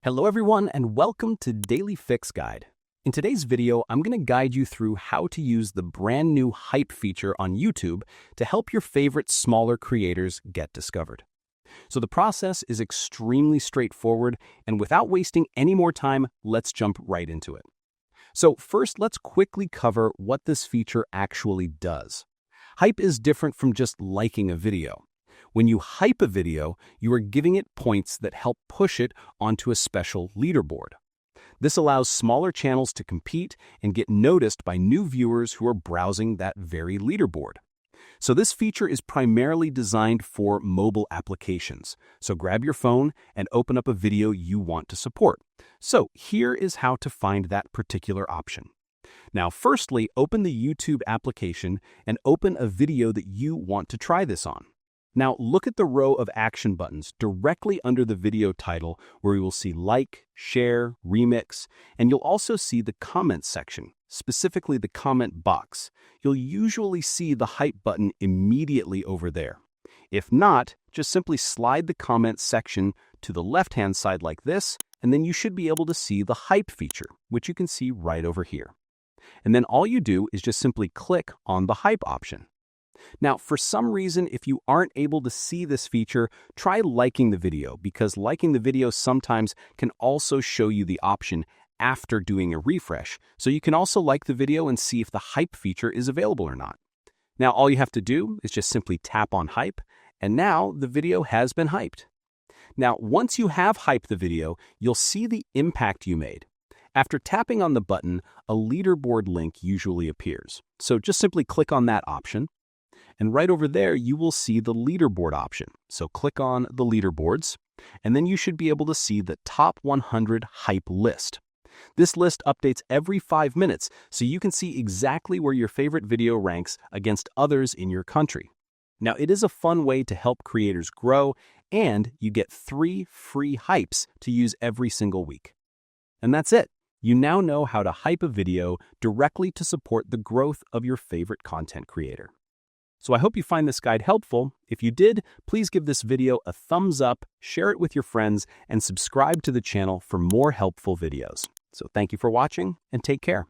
Hello everyone and welcome to Daily Fix Guide. In today's video, I'm going to guide you through how to use the brand new hype feature on YouTube to help your favorite smaller creators get discovered. So the process is extremely straightforward, and without wasting any more time, let's jump right into it. So first, let's quickly cover what this feature actually does. Hype is different from just liking a video. When you hype a video, you are giving it points that help push it onto a special leaderboard. This allows smaller channels to compete and get noticed by new viewers who are browsing that very leaderboard. So this feature is primarily designed for mobile applications. So grab your phone and open up a video you want to support. So here is how to find that particular option. Now, firstly, open the YouTube application and open a video that you want to try this on. Now, look at the row of action buttons directly under the video title where you will see like, share, remix, and you'll also see the comments section, specifically the comment box. You'll usually see the hype button immediately over there. If not, just simply slide the comments section to the left-hand side like this, and then you should be able to see the hype feature, which you can see right over here. And then all you do is just simply click on the hype option. Now, for some reason, if you aren't able to see this feature, try liking the video, because liking the video sometimes can also show you the option after doing a refresh, so you can also like the video and see if the hype feature is available or not. Now, all you have to do is just simply tap on hype, and now the video has been hyped. Now, once you have hyped the video, you'll see the impact you made. After tapping on the button, a leaderboard link usually appears. So just simply click on that option. And right over there, you will see the leaderboard option. So click on the leaderboards, and then you should be able to see the top 100 hype list. This list updates every 5 minutes, so you can see exactly where your favorite video ranks against others in your country. Now, it is a fun way to help creators grow, and you get 3 free hypes to use every single week. And that's it. You now know how to hype a video directly to support the growth of your favorite content creator. So I hope you find this guide helpful. If you did, please give this video a thumbs up, share it with your friends, and subscribe to the channel for more helpful videos. So thank you for watching, and take care.